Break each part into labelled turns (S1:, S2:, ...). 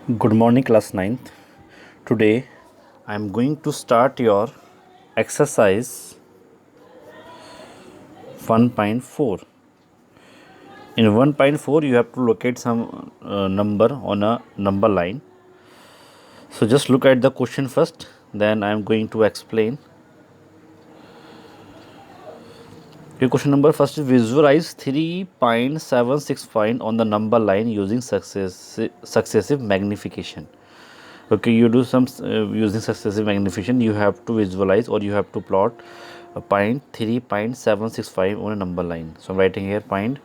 S1: Good morning, class ninth. Today I am going to start your exercise 1.4. In 1.4, you have to locate some number on a number line. So just look at the question first, then I am going to explain. Your question number first is visualize 3.765 on the number line using successive magnification. Okay, you do some using successive magnification. You have to visualize or you have to plot a point 3.765 on a number line. So I'm writing here point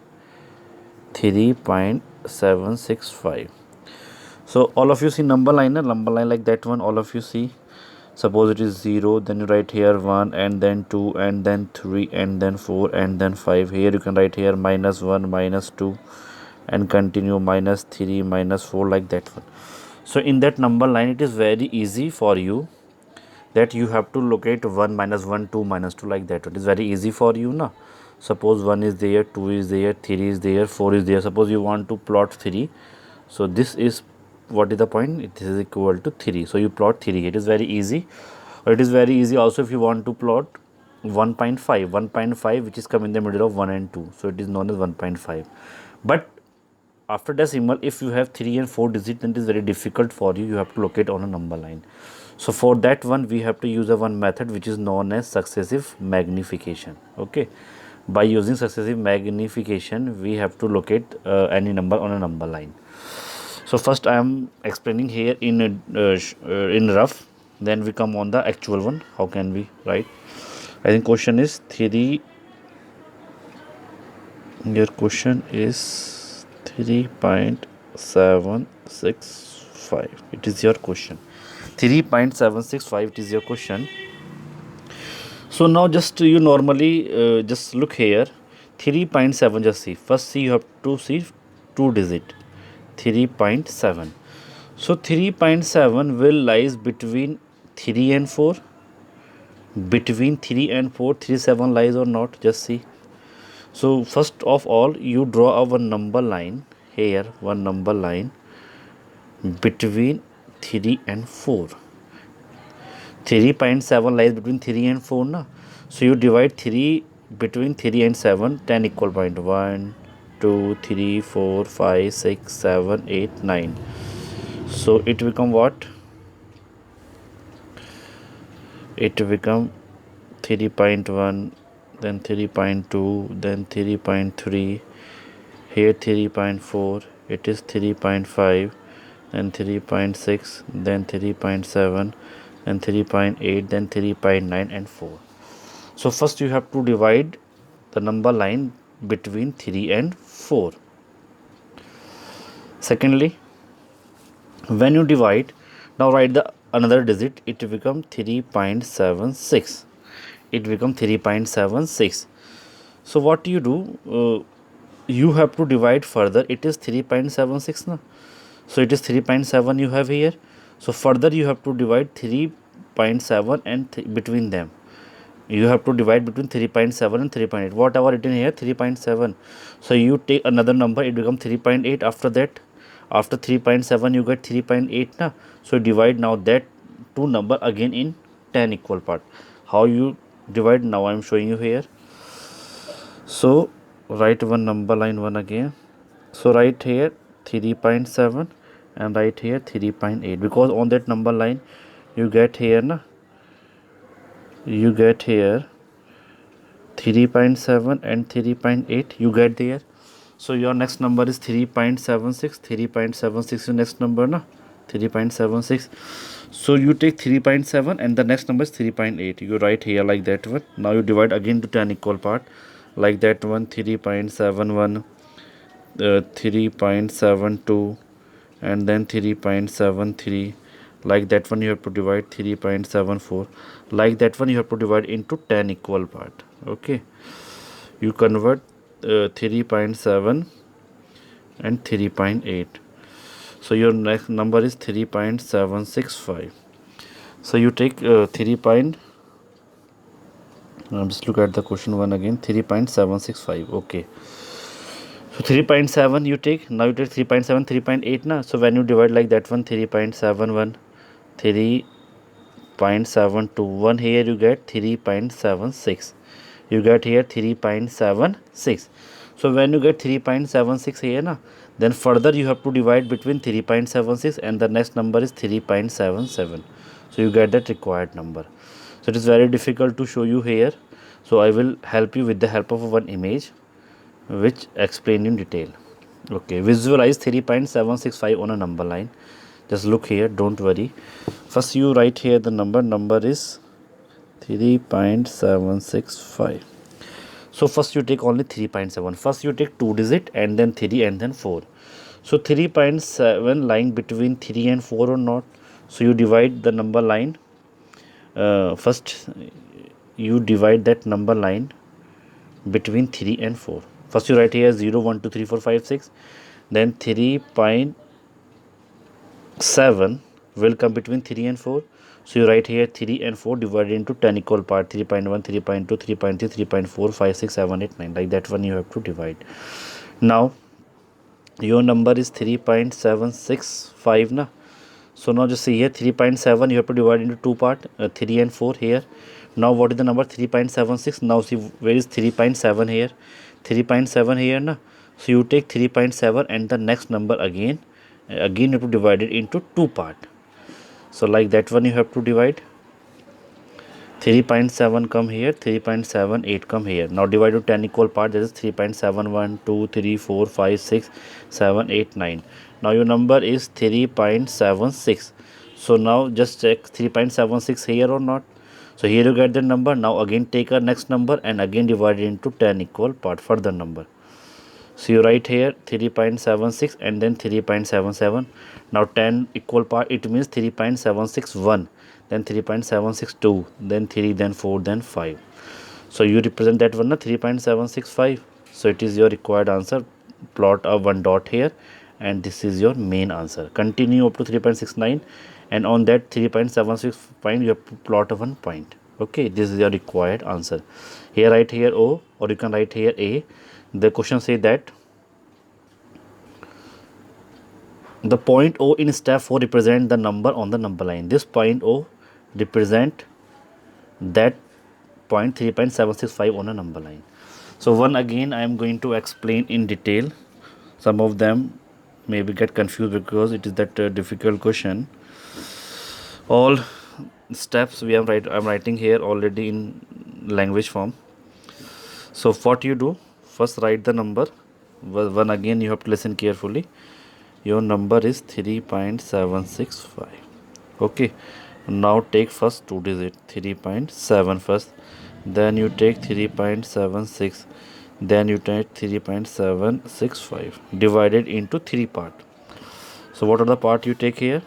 S1: 3.765. So all of you see number line like that one. All of you see. Suppose it is 0, then you write here 1 and then 2 and then 3 and then 4 and then 5. Here you can write here minus 1 minus 2 and continue minus 3 minus 4 like that one. So in that number line it is very easy for you that you have to locate 1 minus 1 2 minus 2 like that. It is very easy for you now. Suppose 1 is there, 2 is there, 3 is there, 4 is there. Suppose you want to plot 3. So this is what is the point? It is equal to 3. So you plot 3. It is very easy. Or it is very easy also if you want to plot 1.5 which is come in the middle of 1 and 2. So it is known as 1.5. But after decimal, if you have 3 and 4 digits, then it is very difficult for you. You have to locate on a number line. So for that one, we have to use a one method which is known as successive magnification. Okay, by using successive magnification, we have to locate any number on a number line. So first I am explaining here in rough. Then we come on the actual one. How can we write? I think question is 3. Your question is 3.765. It is your question. 3.765. It is your question. So now just you normally just look here. 3.7 just see. First see you have to see 2 digit. 3.7. So 3.7 will lies between 3 and 4. Between 3 and 4, 3.7 lies or not? Just see. So first of all, you draw a one number line here, one number line between 3 and 4. 3.7 lies between 3 and 4 na. So you divide 3 between 3 and 7, 10 equal point 1 2 3 4 5 6 7 8 9. So it become what? It become 3.1, then 3.2, then 3.3, here 3.4, it is 3.5, then 3.6, then 3.7, then 3.8, then 3.9 and 4. So first you have to divide the number line between 3 and 4. Secondly, when you divide, now write the another digit, it become 3.76. It become 3.76. So what you do, you have to divide further. It is 3.76 now. So it is 3.7 you have here. So further you have to divide 3.7 and between them. You have to divide between 3.7 and 3.8. Whatever written here 3.7. So you take another number, it becomes 3.8. After that, after 3.7 you get 3.8 now. So divide now that two number again in 10 equal part. How you divide? Now I am showing you here. So write one number line 1 again. So write here 3.7 and write here 3.8, because on that number line you get here na, you get here 3.7 and 3.8 you get there. So your next number is 3.76. 3.76 is next number na, 3.76. So you take 3.7 and the next number is 3.8. You write here like that one. Now you divide again to 10 equal part like that one. 3.71, 3.72 and then 3.73. Like that one you have to divide 3.74. Like that one you have to divide into 10 equal part. Okay, you convert 3.7 and 3.8. So your next number is 3.765. So you take 3. Just look at the question one again. 3.765. Okay. So 3.7 you take, now you take 3.7, 3.8 na. So when you divide like that one, 3.71, 3.721, here you get 3.76. You get here 3.76. So when you get 3.76 here na, then further you have to divide between 3.76 and the next number is 3.77. So you get that required number. So it is very difficult to show you here. So I will help you with the help of one image which explain in detail. Okay, visualize 3.765 on a number line. Just look here, don't worry. First you write here the number is 3.765. So first you take only 3.7. First you take 2 digit and then 3 and then 4. So 3.7 lying between 3 and 4 or not. So you divide the number line. First you divide that number line between 3 and 4. First you write here 0, 1, 2, 3, 4, 5, 6. Then 3.7 will come between 3 and 4. So you write here 3 and 4 divided into 10 equal part, 3.1, 3.2, 3.3, 3.4, 5, 6, 7, 8, 9. Like that one you have to divide. Now your number is 3.765 na. So now just see here 3.7 you have to divide into two part, 3 and 4 here. Now what is the number? 3.76. Now see where is 3.7 here? 3.7 here na. So you take 3.7 and the next number again you have to divide it into two part. So like that one you have to divide. 3.7 come here, 3.78 come here. Now divide to 10 equal part, that is 3.71, 2, 3, 4, 5, 6, 7, 8, 9. Now your number is 3.76. So now just check 3.76 here or not. So here you get the number. Now again take a next number and again divide it into 10 equal part, further number. So you write here 3.76 and then 3.77. Now 10 equal part, it means 3.761, then 3.762, then 3, then 4, then 5. So you represent that one 3.765. So it is your required answer. Plot a one dot here and this is your main answer. Continue up to 3.69 and on that 3.76 point you have to plot a one point. Okay, this is your required answer. Here write here O, or you can write here A. The question say that the point O in step 4 represent the number on the number line. This point O represent that point 3.765 on a number line. So one again I am going to explain in detail. Some of them maybe get confused because it is that difficult question. All steps I am writing here already in language form. So what you do, first write the number. One again you have to listen carefully. Your number is 3.765. Okay, now take first two digit 3.7 first, then you take 3.76, then you take 3.765 divided into three part. So what are the part you take here?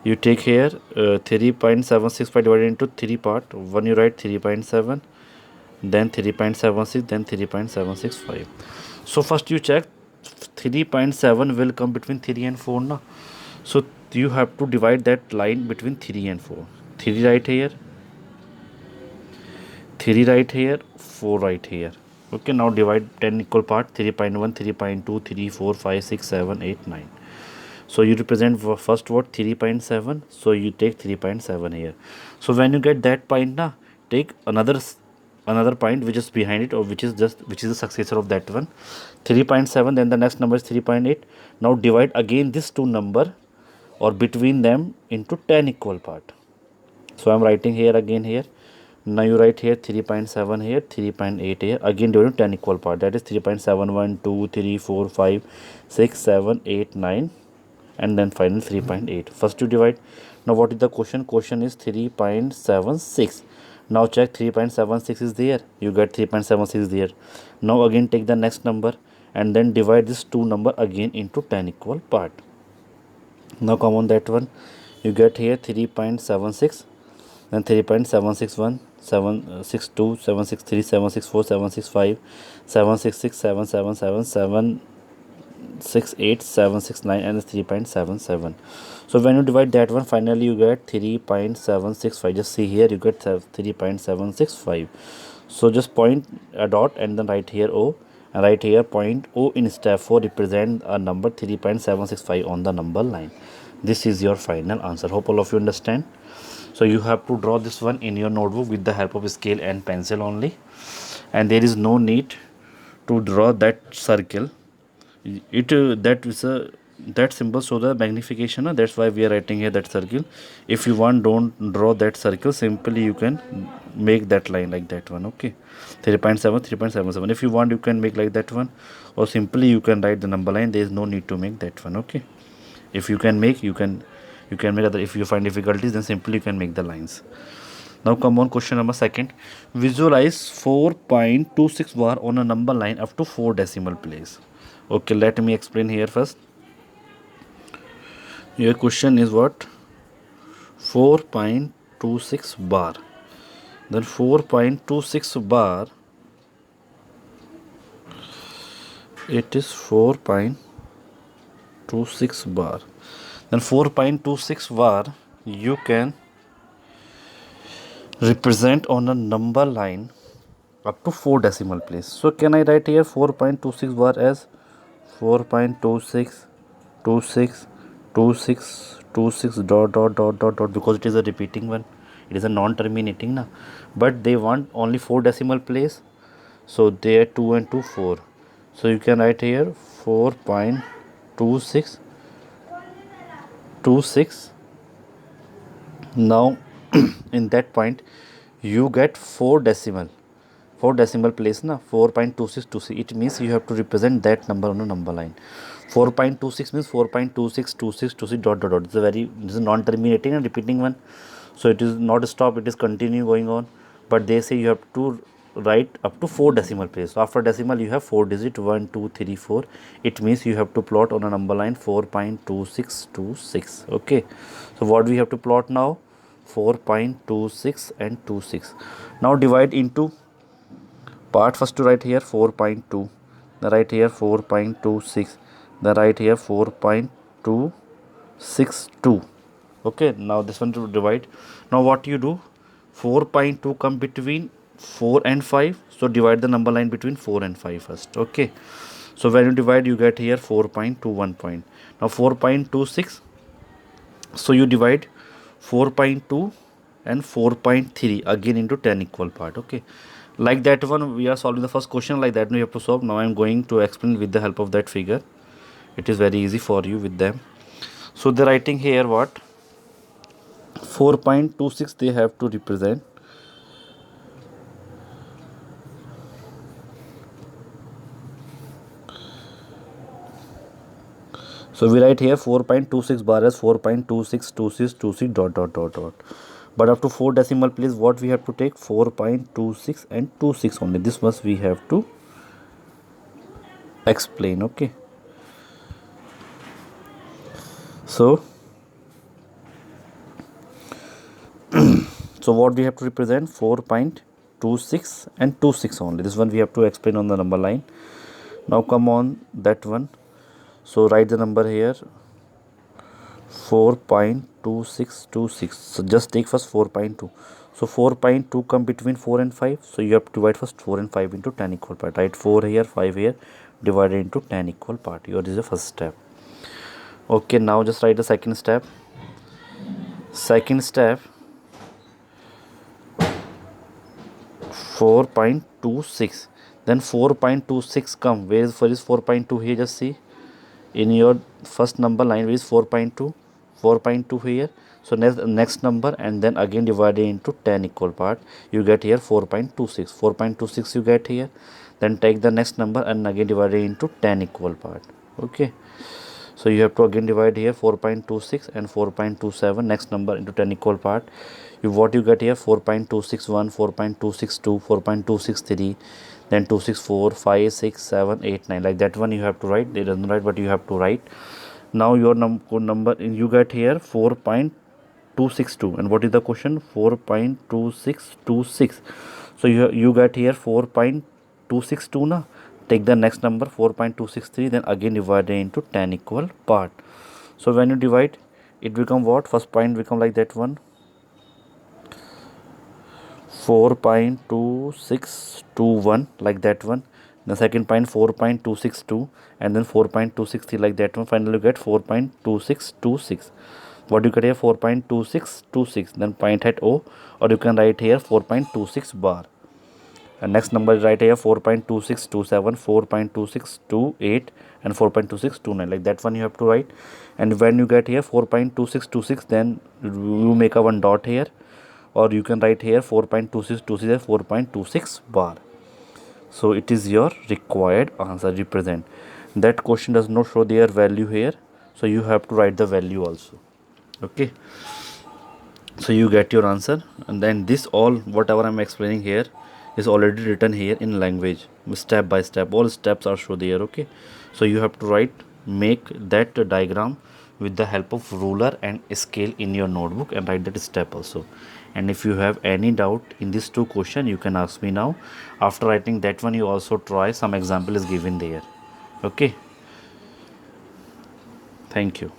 S1: You take here 3.765 divided into three part. One you write 3.7, then 3.76, then 3.765. So first you check 3.7 will come between 3 and 4 na. So you have to divide that line between 3 and 4. 3 right here, 3 right here, 4 right here. Okay, now divide 10 equal part, 3.1, 3.2, 3, 4, 5, 6, 7, 8, 9. So you represent first what? 3.7. So you take 3.7 here. So when you get that point na, take another point which is behind it, or which is the successor of that one. 3.7, then the next number is 3.8. Now divide again this two number or between them into 10 equal part. So I am writing here again here. Now you write here 3.7 here, 3.8 here, again divided 10 equal part, that is 3.71, 2, 3, 4, 5, 6, 7, 8, 9, and then final 3.8. First you divide. Now what is the question? Question is 3.76. Now check 3.76 is there. You get 3.76 there. Now again take the next number and then divide this two number again into 10 equal part. Now come on that one. You get here 3.76, then 3.761, 762, 763, 764, 765, 766, 777, 768, 769, and 3.77. So when you divide that one, finally you get 3.765. Just see here, you get 3.765. So just point a dot and then write here O and write here point O in step 4 represent a number 3.765 on the number line. This is your final answer. Hope all of you understand. So you have to draw this one in your notebook with the help of scale and pencil only, and there is no need to draw that circle. It that is a that symbol show the magnification, that's why we are writing here that circle. If you want, don't draw that circle, simply you can make that line like that one. Okay, 3.7 3.77. If you want, you can make like that one, or simply you can write the number line. There is no need to make that one. Okay, if you can make, you can make other. If you find difficulties, then simply you can make the lines. Now come on, question number second. Visualize 4.26 bar on a number line up to 4 decimal place. Okay, let me explain here first. Your question is what? 4.26 bar. Then 4.26 bar, it is 4.26 bar. Then 4.26 bar you can represent on a number line up to 4 decimal place. So can I write here 4.26 bar as 4.26 26 26 26 dot dot dot dot dot, because it is a repeating one, it is a non-terminating na, but they want only 4 decimal place, so they are 2 and 2 4. So you can write here 4.26 26. Now in that point you get 4 decimal place na, 4.2626. It means you have to represent that number on a number line. 4.26 means 4.262626 dot dot dot. This is non-terminating and repeating one, so it is not stop, it is continue going on. But they say you have to write up to 4 decimal place. So after decimal you have 4 digit 1 2 3 4. It means you have to plot on a number line 4.2626. Okay, so what we have to plot now? 4.26 and 26. Now divide into part. First to write here 4.2, then write here 4.26, then write here 4.262. okay, now this one to divide. Now what you do? 4.2 come between 4 and 5, so divide the number line between 4 and 5 first. Okay, so when you divide you get here 4.21 point. Now 4.26, so you divide 4.2 and 4.3 again into 10 equal part. Okay, like that one we are solving the first question, like that we have to solve. Now I am going to explain with the help of that figure. It is very easy for you with them. So they're writing here what? 4.26 they have to represent. So we write here 4.26 bar as 4.262626 dot dot dot dot. But up to 4 decimal place, what we have to take? 4.26 and 26 only. This much we have to explain. Okay, so so what we have to represent? 4.26 and 26 only. This one we have to explain on the number line. Now come on that one. So write the number here 4.2626. so just take first 4.2. so 4.2 come between 4 and 5, so you have to divide first 4 and 5 into 10 equal part. Write 4 here 5 here, divided into 10 equal part. Your is the first step. Okay, now just write the second step. 4.26, then 4.26 come, where is 4.2 here? Just see in your first number line, where is 4.2 here. So next number, and then again divided into 10 equal part, you get here 4.26 you get here. Then take the next number and again divided into 10 equal part. Okay, so you have to again divide here 4.26 and 4.27 next number into 10 equal part. What you get here? 4.261, 4.262, 4.263, then 264, 5, 6, 7, 8, 9. Like that one you have to write. They doesn't write, but you have to write. Now your number you get here 4.262, and what is the question? 4.2626. So you get here 4.262 na. Take the next number 4.263, then again divide it into 10 equal part. So when you divide, it become what? First point become like that one, 4.2621, like that one. The second point 4.262 and then 4.263 like that one. Finally you get 4.2626. What you get here 4.2626, then point at O, or you can write here 4.26 bar. And next number right here 4.2627, 4.2628 and 4.2629, like that one you have to write. And when you get here 4.2626, then you make a one dot here, or you can write here 4.2626 and 4.26 bar. So it is your required answer represent. That question does not show their value here, so you have to write the value also. Okay, so you get your answer. And then this all whatever I'm explaining here is already written here in language, step by step, all steps are shown there. Okay, so you have to write, make that diagram with the help of ruler and scale in your notebook and write that step also. And if you have any doubt in these two questions, you can ask me now. After writing that one, you also try, some example is given there. Okay, thank you.